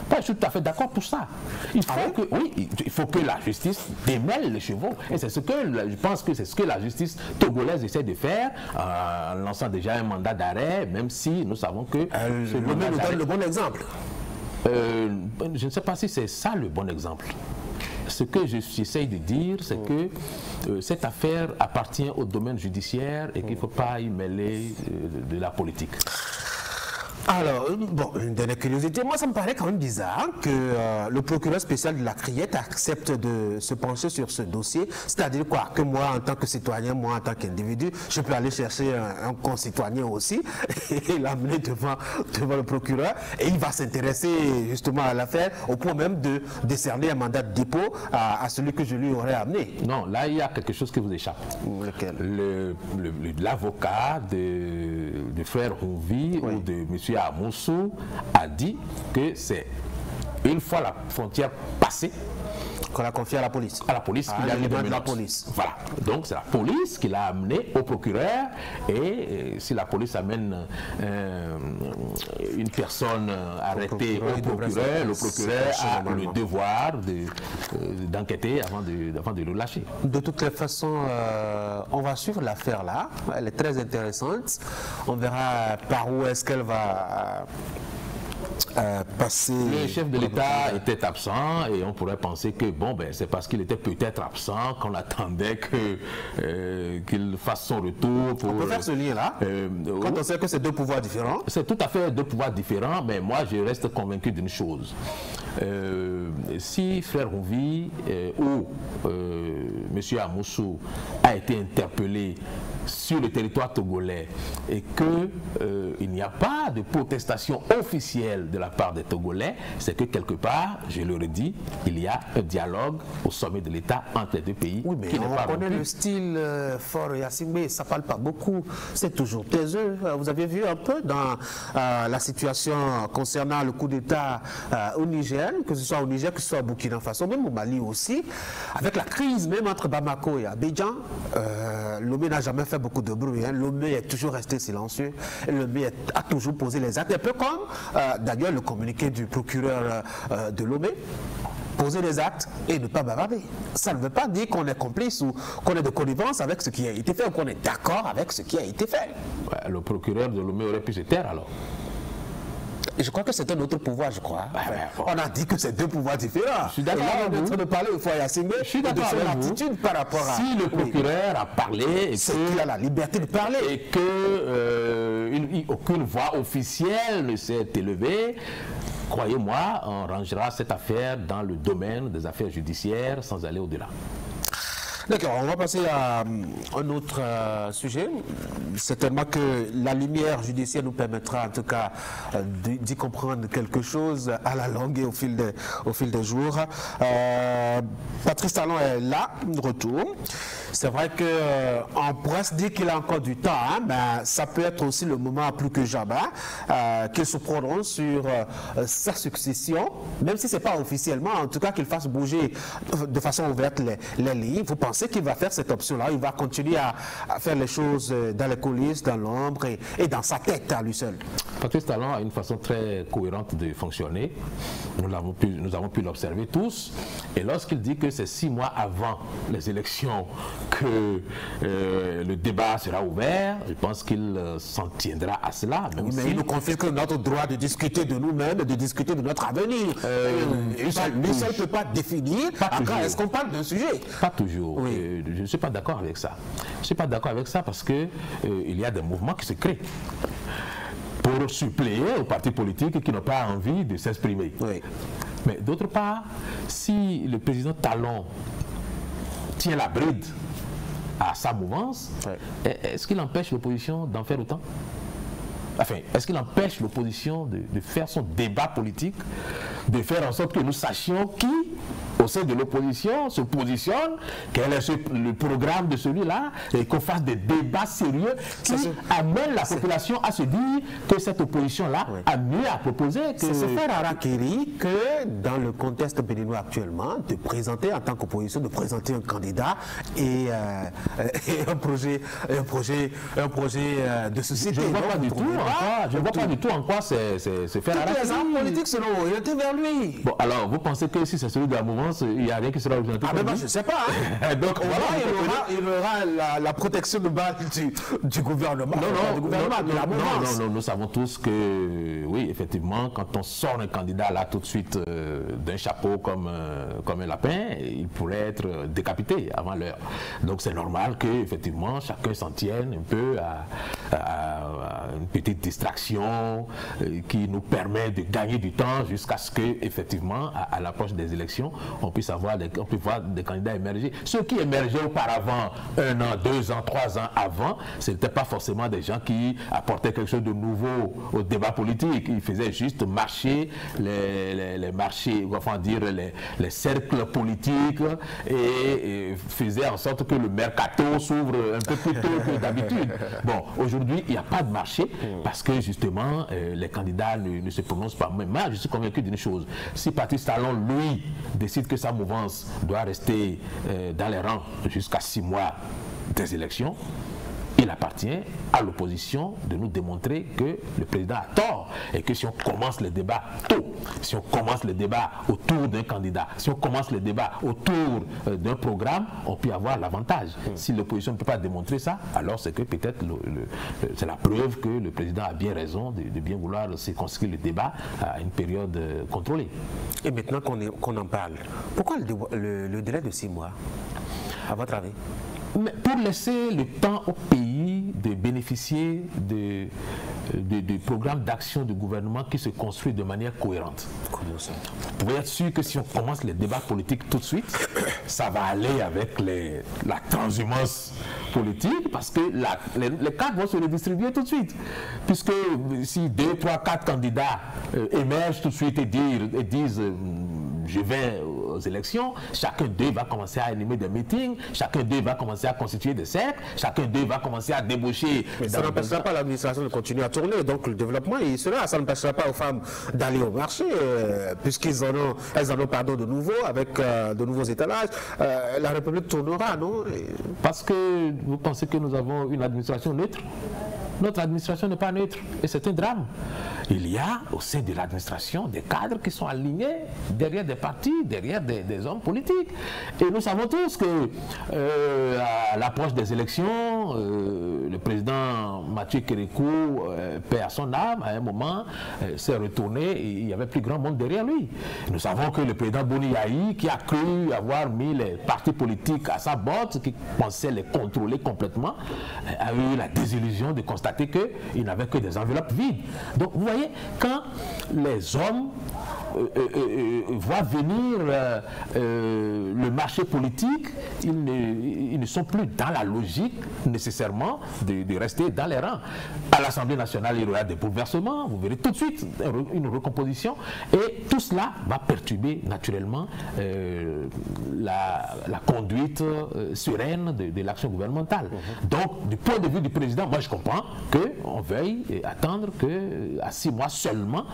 Moi, je suis tout à fait d'accord pour ça. Il faut que la justice démêle le chevaux. Et c'est ce que je pense que c'est ce que la justice togolaise essaie de faire en lançant déjà un mandat d'arrêt, même si nous savons que nous donne le bon exemple. Je ne sais pas si c'est ça le bon exemple. Ce que j'essaye de dire, c'est que cette affaire appartient au domaine judiciaire et qu'il ne faut pas y mêler de la politique. Alors, bon, une dernière curiosité, moi ça me paraît quand même bizarre que le procureur spécial de la Criette accepte de se pencher sur ce dossier, c'est-à-dire quoi, que moi en tant que citoyen, moi en tant qu'individu, je peux aller chercher un concitoyen aussi et l'amener devant le procureur et il va s'intéresser justement à l'affaire au point même de décerner un mandat de dépôt à celui que je lui aurais amené. Non, là il y a quelque chose qui vous échappe. Lequel? L'avocat de frère Rouvi ou de monsieur Amoussou a dit que c'est une fois la frontière passée qu'on a confié à la police. À la police, il a mis de la police. Voilà. Donc c'est la police qui l'a amené au procureur et si la police amène une personne arrêtée au procureur, le procureur a le devoir d'enquêter avant de le lâcher. De toutes les façons, on va suivre l'affaire là. Elle est très intéressante. On verra par où est-ce qu'elle va passer. Le chef de l'État était absent et on pourrait penser que bon, ben, c'est parce qu'il était peut-être absent qu'on attendait qu'il fasse son retour. On peut faire ce lien-là, quand on sait que c'est deux pouvoirs différents. C'est tout à fait deux pouvoirs différents, mais moi je reste convaincu d'une chose. Si Frère Rouvi ou M. Amoussou a été interpellé sur le territoire togolais et qu'il n'y a pas de protestation officielle de la part des Togolais, c'est que quelque part, je le redis, il y a un dialogue au sommet de l'État entre les deux pays. Oui, mais on connaît le style fort Yassimé, ça ne parle pas beaucoup, c'est toujours taiseux. Vous avez vu un peu dans la situation concernant le coup d'État au Niger, que ce soit au Niger, que ce soit au Burkina Faso, même au Mali aussi, avec la crise même entre Bamako et Abidjan, Lomé n'a jamais fait beaucoup de bruit. Hein. Lomé est toujours resté silencieux. Lomé a toujours posé les actes. Un peu comme, d'ailleurs, le communiqué du procureur de Lomé. Poser les actes et ne pas bavarder. Ça ne veut pas dire qu'on est complice ou qu'on est de connivence avec ce qui a été fait ou qu'on est d'accord avec ce qui a été fait. Ouais, le procureur de Lomé aurait pu se taire alors. Je crois que c'est un autre pouvoir, je crois. On a dit que c'est deux pouvoirs différents. Je suis d'accord avec vous. De parler au foyer Yassimé, je suis d'accord avec vous. Attitude par rapport à... Si le procureur a parlé... C'est qu'il a la liberté de parler. Et qu'aucune voix officielle ne s'est élevée, croyez-moi, on rangera cette affaire dans le domaine des affaires judiciaires sans aller au-delà. D'accord, on va passer à un autre sujet. Certainement que la lumière judiciaire nous permettra en tout cas d'y comprendre quelque chose à la longue et au fil des jours. Patrice Talon est là, de retour. C'est vrai qu'on pourrait se dire qu'il a encore du temps, hein, mais ça peut être aussi le moment plus que jamais qu'il se prononce sur sa succession, même si ce n'est pas officiellement, en tout cas qu'il fasse bouger de façon ouverte les lignes. Vous pensez qu'il va faire cette option-là? Il va continuer à faire les choses dans les coulisses, dans l'ombre et dans sa tête à lui seul? Patrice Talon a une façon très cohérente de fonctionner. Nous avons pu l'observer tous. Et lorsqu'il dit que c'est 6 mois avant les élections que le débat sera ouvert, je pense qu'il s'en tiendra à cela. Oui, mais il nous confisque notre droit de discuter de nous-mêmes, de discuter de notre avenir. Lui seul ne peut pas définir. Est-ce qu'on parle d'un sujet? Pas toujours. Oui. Je ne suis pas d'accord avec ça. Je ne suis pas d'accord avec ça parce qu'il y a des mouvements qui se créent. pour suppléer aux partis politiques qui n'ont pas envie de s'exprimer. Oui. Mais d'autre part, si le président Talon tient la bride à sa mouvance, est-ce qu'il empêche l'opposition d'en faire autant? Enfin, est-ce qu'il empêche l'opposition de faire son débat politique, de faire en sorte que nous sachions qui, au sein de l'opposition, se positionne, quel est le programme de celui-là, et qu'on fasse des débats sérieux qui amènent la population à se dire que cette opposition-là a mieux à proposer que... C'est se faire harakiri que, dans le contexte béninois actuellement, de présenter en tant qu'opposition, de présenter un candidat et un projet de société. Je ne vois pas du tout. Je ne vois pas du tout en quoi c'est faire la les hommes politiques seront orientés vers lui. Bon, alors, vous pensez que si c'est celui de la mouvance, il n'y a rien qui sera orienté vers lui? Je ne sais pas. Hein. Donc, il y aura la protection de base du gouvernement. Non, nous savons tous que, oui, effectivement, quand on sort un candidat là tout de suite d'un chapeau comme un lapin, il pourrait être décapité avant l'heure. Donc, c'est normal que, effectivement, chacun s'en tienne un peu à une petite distraction qui nous permet de gagner du temps jusqu'à ce que, effectivement, à l'approche des élections, on puisse voir des candidats émerger. Ceux qui émergeaient auparavant, 1 an, 2 ans, 3 ans avant, ce n'étaient pas forcément des gens qui apportaient quelque chose de nouveau au débat politique. Ils faisaient juste marcher les marchés, enfin dire les cercles politiques et faisaient en sorte que le mercato s'ouvre un peu plus tôt que d'habitude. Bon, aujourd'hui, il n'y a pas de marché parce que justement, les candidats ne se prononcent pas. Mais moi, je suis convaincu d'une chose. Si Patrice Talon, lui, décide que sa mouvance doit rester dans les rangs jusqu'à 6 mois des élections, il appartient à l'opposition de nous démontrer que le président a tort et que si on commence le débat tôt, si on commence le débat autour d'un candidat, si on commence le débat autour d'un programme, on peut avoir l'avantage. Si l'opposition ne peut pas démontrer ça, alors c'est que peut-être c'est la preuve que le président a bien raison de bien vouloir circonscrire le débat à une période contrôlée. Et maintenant qu'on en parle, pourquoi le délai de 6 mois, à votre avis? Mais pour laisser le temps au pays de bénéficier de programmes d'action du gouvernement qui se construisent de manière cohérente. Comment ça? Vous pouvez être sûr que si on commence les débats politiques tout de suite, ça va aller avec la transhumance politique parce que les cartes vont se redistribuer tout de suite. Puisque si 2, 3, 4 candidats émergent tout de suite et disent je vais aux élections, chacun d'eux va commencer à animer des meetings, chacun d'eux va commencer à constituer des cercles, chacun d'eux va commencer à débaucher. Mais ça n'empêchera pas l'administration de continuer à tourner, donc le développement il sera, ça n'empêchera pas aux femmes d'aller au marché, puisqu'elles en ont de nouveau, avec de nouveaux étalages, la République tournera, non? Parce que vous pensez que nous avons une administration neutre? Notre administration n'est pas neutre et c'est un drame. Il y a au sein de l'administration des cadres qui sont alignés derrière des partis, derrière des hommes politiques. Et nous savons tous que à l'approche des élections, le président Mathieu Kérékou, paix à son âme, à un moment s'est retourné et il y avait plus grand monde derrière lui. Nous savons que le président Boni Yahi, qui a cru avoir mis les partis politiques à sa botte, qui pensait les contrôler complètement, a eu la désillusion de constater qu'il n'avait que des enveloppes vides. Donc vous voyez, quand les hommes voient venir le marché politique, ils ne sont plus dans la logique nécessairement de rester dans les rangs. À l'Assemblée nationale, il y aura des bouleversements, vous verrez tout de suite une recomposition et tout cela va perturber naturellement la conduite sereine de l'action gouvernementale. Donc, du point de vue du président, moi je comprends qu'on veuille attendre qu'à 6 mois seulement,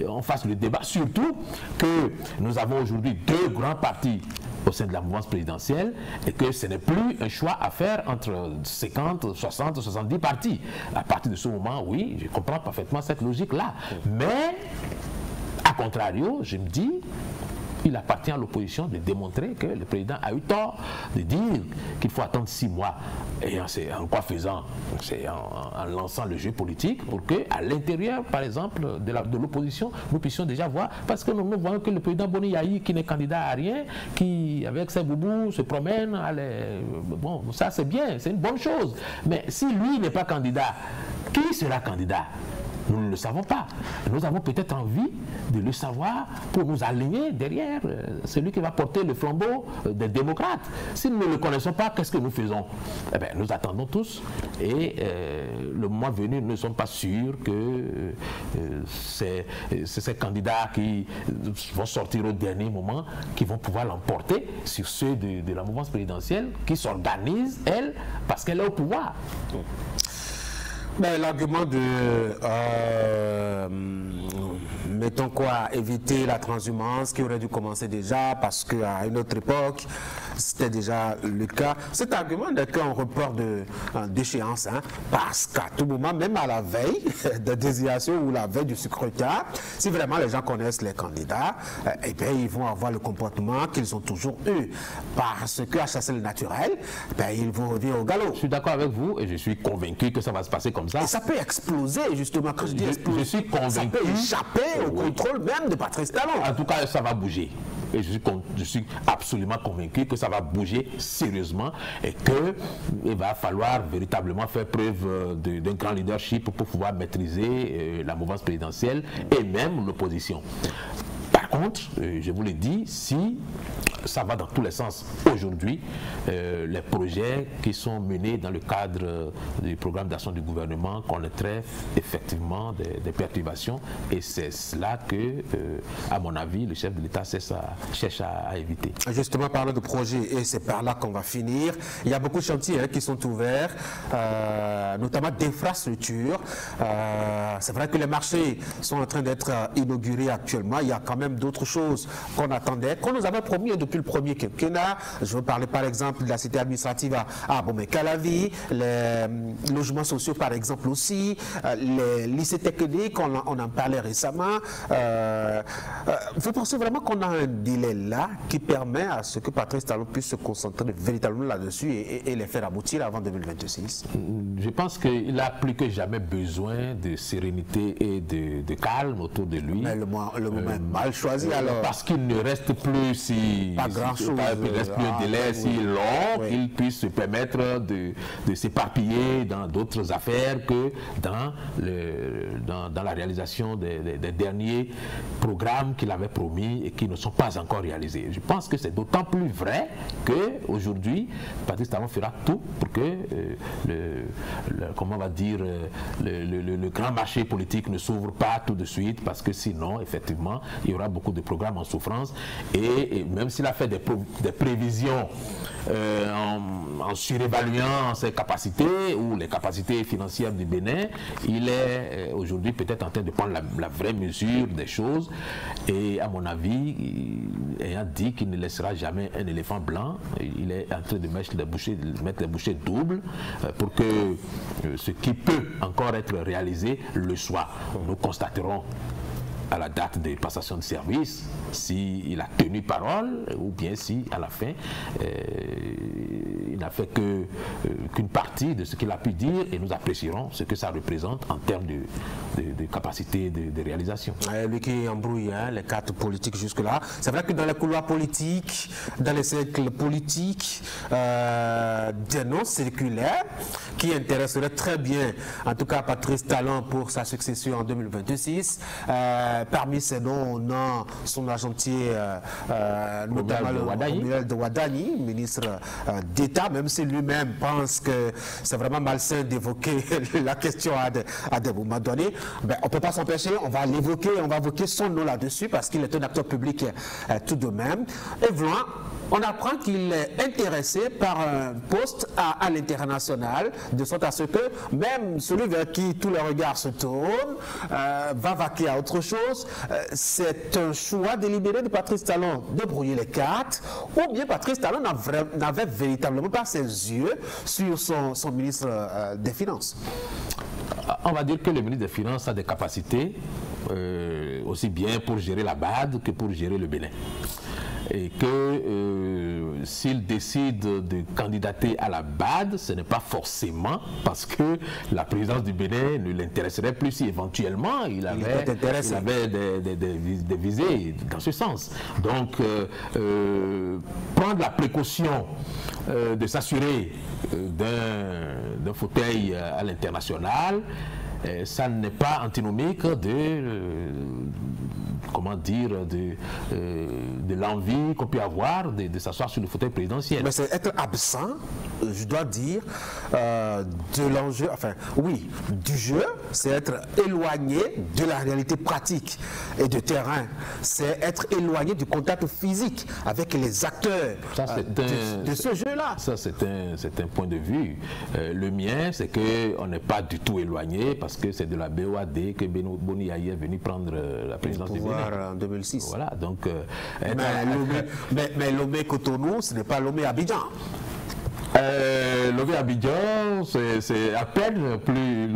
on fasse le débat, surtout que nous avons aujourd'hui 2 grands partis au sein de la mouvance présidentielle et que ce n'est plus un choix à faire entre 50, 60, 70 partis. À partir de ce moment, oui, je comprends parfaitement cette logique-là. Mais, à contrario, je me dis, il appartient à l'opposition de démontrer que le président a eu tort de dire qu'il faut attendre 6 mois. Et en quoi faisant? C'est en lançant le jeu politique pour qu'à l'intérieur, par exemple, de l'opposition, nous puissions déjà voir, parce que nous voyons que le président Boni Yahi, qui n'est candidat à rien, qui, avec ses boubous, se promène, bon, ça c'est bien, c'est une bonne chose. Mais si lui n'est pas candidat, qui sera candidat? Nous ne le savons pas. Nous avons peut-être envie de le savoir pour nous aligner derrière celui qui va porter le flambeau des démocrates. Si nous ne le connaissons pas, qu'est-ce que nous faisons? Eh bien, nous attendons tous et le moment venu, nous ne sommes pas sûrs que c'est ces candidats qui vont sortir au dernier moment qui vont pouvoir l'emporter sur ceux de la mouvance présidentielle qui s'organise, elle, parce qu'elle est au pouvoir. L'argument de, mettons quoi, éviter la transhumance qui aurait dû commencer déjà parce qu'à une autre époque, c'était déjà le cas. Cet argument n'est qu'un report d'échéance, hein, parce qu'à tout moment, même à la veille de désignation ou la veille du scrutin, si vraiment les gens connaissent les candidats, eh bien, ils vont avoir le comportement qu'ils ont toujours eu. Parce qu'à chasser le naturel, ils vont revenir au galop. Je suis d'accord avec vous et je suis convaincu que ça va se passer comme ça. Et ça peut exploser, justement, quand je dis exploser. Je suis convaincu. Ça peut échapper au contrôle même de Patrice Talon. En tout cas, ça va bouger. Et je suis absolument convaincu que ça va bouger sérieusement et qu'il va falloir véritablement faire preuve d'un grand leadership pour pouvoir maîtriser la mouvance présidentielle et même l'opposition. Par contre, je vous l'ai dit, si ça va dans tous les sens aujourd'hui, les projets qui sont menés dans le cadre du programme d'action du gouvernement connaîtraient effectivement des perturbations et c'est cela que, à mon avis, le chef de l'État cherche à éviter. Justement, parlant de projets, et c'est par là qu'on va finir, il y a beaucoup de chantiers qui sont ouverts, notamment d'infrastructures. C'est vrai que les marchés sont en train d'être inaugurés actuellement. Il y a quand même d'autres choses qu'on attendait, qu'on nous avait promis depuis le premier quinquennat. Je veux parler par exemple de la cité administrative à Bomé-Calavi, les logements sociaux par exemple aussi, les lycées techniques, on en parlait récemment. Vous pensez vraiment qu'on a un délai là qui permet à ce que Patrice Talon puisse se concentrer véritablement là-dessus et les faire aboutir avant 2026? Je pense qu'il a plus que jamais besoin de sérénité et de calme autour de lui. Mais le moment est mal choisi alors. Parce qu'il ne reste plus pas grand-chose. Il ne reste plus un délai si long qu'il puisse se permettre de s'éparpiller dans d'autres affaires que dans la réalisation des derniers programmes qu'il avait promis et qui ne sont pas encore réalisés. Je pense que c'est d'autant plus vrai qu'aujourd'hui, Patrice Talon fera tout pour que comment on va dire, le grand marché politique ne s'ouvre pas tout de suite parce que sinon, effectivement, il y aura beaucoup de programmes en souffrance et même s'il a fait des prévisions en surévaluant ses capacités ou les capacités financières du Bénin, il est aujourd'hui peut-être en train de prendre la vraie mesure des choses et à mon avis, ayant dit qu'il ne laissera jamais un éléphant blanc, il est en train de mettre les bouchées doubles pour que ce qui peut encore être réalisé le soit. Nous constaterons à la date de passation de service, s'il a tenu parole ou bien si à la fin il n'a fait qu'une partie de ce qu'il a pu dire et nous apprécierons ce que ça représente en termes de capacité de réalisation. Lui qui embrouille les cartes politiques jusque-là. C'est vrai que dans les couloirs politiques, dans les cercles politiques, des noms circulaires qui intéresseraient très bien, en tout cas Patrice Talon pour sa succession en 2026. Parmi ces noms, on a son agentier, notamment le Romuald de Wadani, ministre d'État, même si lui-même pense que c'est vraiment malsain d'évoquer la question à des moments donnés. Ben, on ne peut pas s'empêcher, on va l'évoquer, on va évoquer son nom là-dessus parce qu'il est un acteur public tout de même. Et voilà, on apprend qu'il est intéressé par un poste à l'international, de sorte à ce que même celui vers qui tous les regards se tournent va vaquer à autre chose. C'est un choix délibéré de Patrice Talon de brouiller les cartes, ou bien Patrice Talon n'avait véritablement pas ses yeux sur son ministre des Finances. On va dire que le ministre des Finances a des capacités aussi bien pour gérer la BAD que pour gérer le Bénin. Et que s'il décide de candidater à la BAD, ce n'est pas forcément parce que la présidence du Bénin ne l'intéresserait plus si éventuellement il avait des visées dans ce sens. Donc, prendre la précaution de s'assurer d'un fauteuil à l'international, ça n'est pas antinomique de, comment dire, de l'envie qu'on peut avoir de s'asseoir sur le fauteuil présidentiel. Mais c'est être absent, je dois dire, de l'enjeu, enfin oui, du jeu, c'est être éloigné de la réalité pratique et de terrain. C'est être éloigné du contact physique avec les acteurs de ce jeu-là. Ça, c'est un point de vue. Le mien, c'est qu'on n'est pas du tout éloigné parce que c'est de la BOAD que Boni Yaye est venu prendre la présidence du Bénin. En 2006. Voilà, donc... mais Lomé-Cotonou, ce n'est pas Lomé-Abidjan. Lomé-Abidjan, c'est à peine plus...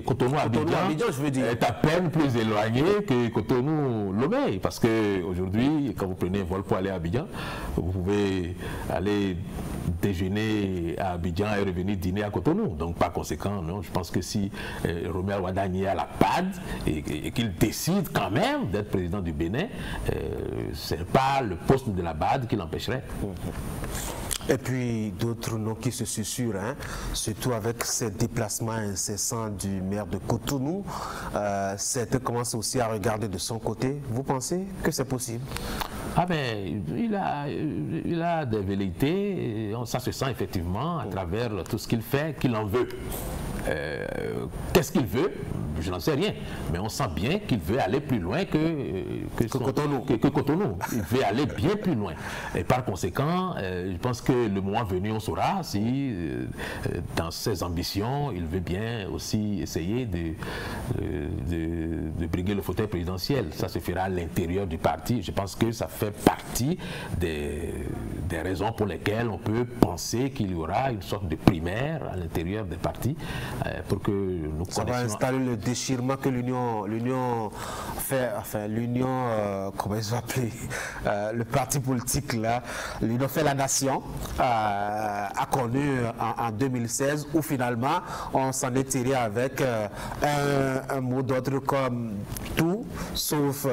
Cotonou-Abidjan, je veux dire, est à peine plus éloigné que Cotonou-Lomé. Parce qu'aujourd'hui, quand vous prenez un vol pour aller à Abidjan, vous pouvez aller déjeuner à Abidjan et revenir dîner à Cotonou. Donc par conséquent, non, je pense que si Romuald Wadani est à la PAD et qu'il décide quand même d'être président du Bénin, ce n'est pas le poste de la BAD qui l'empêcherait. Et puis d'autres noms qui se susurrent, hein, surtout avec ces déplacements incessants du maire de Cotonou. Certains commencent aussi à regarder de son côté. Vous pensez que c'est possible? Ah ben, il a des velléités, ça se sent effectivement à travers tout ce qu'il fait, qu'il en veut. Qu'est-ce qu'il veut? Je n'en sais rien, mais on sent bien qu'il veut aller plus loin que Cotonou. Il veut aller bien plus loin. Et par conséquent, je pense que le moment venu, on saura si, dans ses ambitions, il veut bien aussi essayer de briguer le fauteuil présidentiel. Ça se fera à l'intérieur du parti. Je pense que ça fait partie des raisons pour lesquelles on peut penser qu'il y aura une sorte de primaire à l'intérieur des partis pour que nous connaissions... Ça va installer le déchirement que l'Union fait, enfin l'Union, comment ils sont appelés, le parti politique là, l'Union fait la nation, a connu en 2016 où finalement on s'en est tiré avec un mot d'ordre comme tout sauf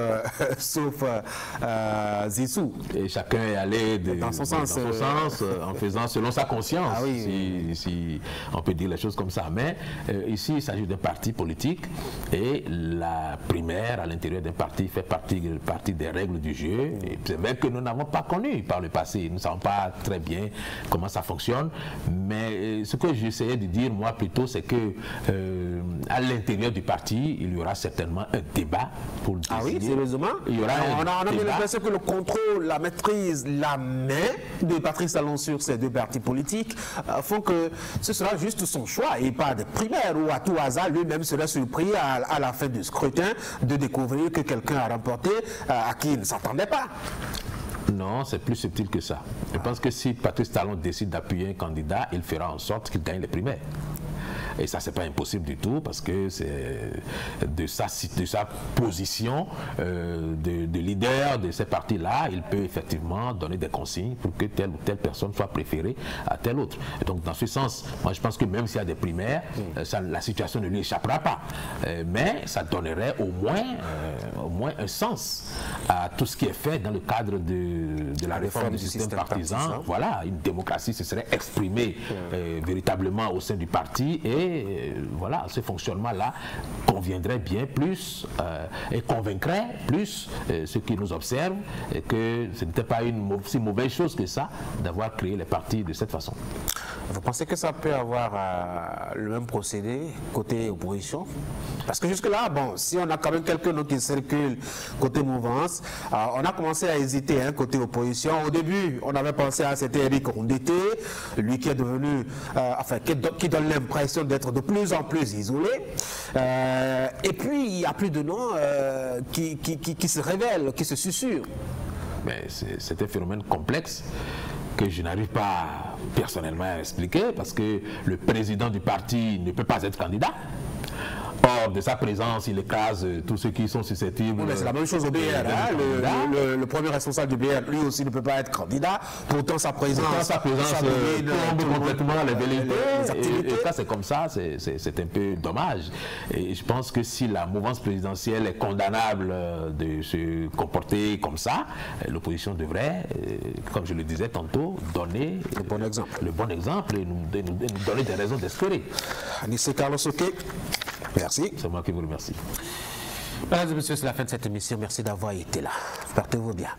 Zissou. Et chacun est allé dans son sens, en faisant selon sa conscience, ah oui, si on peut dire les choses comme ça. Mais ici, il s'agit d'un parti politique et la primaire à l'intérieur d'un parti fait partie des règles du jeu. C'est vrai que nous n'avons pas connu par le passé. Nous ne savons pas très bien comment ça fonctionne. Mais ce que j'essayais de dire, moi, plutôt, c'est que à l'intérieur du parti, il y aura certainement un débat pour décider. Ah oui, sérieusement? Il y aura on a bien l'impression que le contrôle, la maîtrise, la main de Patrice Talon sur ces deux partis politiques font que ce sera juste son choix et pas de primaire où à tout hasard lui-même serait surpris à la fin du scrutin de découvrir que quelqu'un a remporté à qui il ne s'attendait pas. Non, c'est plus subtil que ça. Je pense que si Patrice Talon décide d'appuyer un candidat, il fera en sorte qu'il gagne les primaires. Et ça, c'est pas impossible du tout parce que c'est de sa position de leader de ces partis-là, il peut effectivement donner des consignes pour que telle ou telle personne soit préférée à telle autre. Et donc, dans ce sens, moi, je pense que même s'il y a des primaires, la situation ne lui échappera pas. Mais ça donnerait au moins un sens à tout ce qui est fait dans le cadre de la réforme du système partisan. Voilà, une démocratie se serait exprimée véritablement au sein du parti et voilà, ce fonctionnement-là conviendrait bien plus et convaincrait plus ceux qui nous observent et que ce n'était pas une si mauvaise chose que ça d'avoir créé les partis de cette façon. Vous pensez que ça peut avoir le même procédé côté opposition? Parce que jusque-là, bon, si on a quand même quelques noms qui circulent côté mouvance, on a commencé à hésiter côté opposition. Au début, on avait pensé à cet Eric Ondete, lui qui est devenu, enfin, qui donne l'impression d'être de plus en plus isolé. Et puis, il y a plus de noms qui se révèlent, qui se susurrent. Mais c'est un phénomène complexe que je n'arrive pas personnellement à expliquer parce que le président du parti ne peut pas être candidat. Or, de sa présence, il écrase tous ceux qui sont susceptibles. Oui, c'est la même chose au BR. Le premier responsable du BR, lui aussi, ne peut pas être candidat. Pourtant, sa présence plombe complètement les velléités. Et ça, c'est comme ça, c'est un peu dommage. Et je pense que si la mouvance présidentielle est condamnable de se comporter comme ça, l'opposition devrait, comme je le disais tantôt, donner le bon exemple et nous donner des raisons d'espérer. Anissé Carlos Oké. Merci. C'est moi qui vous remercie. Mesdames et messieurs, c'est la fin de cette émission. Merci d'avoir été là. Portez-vous bien.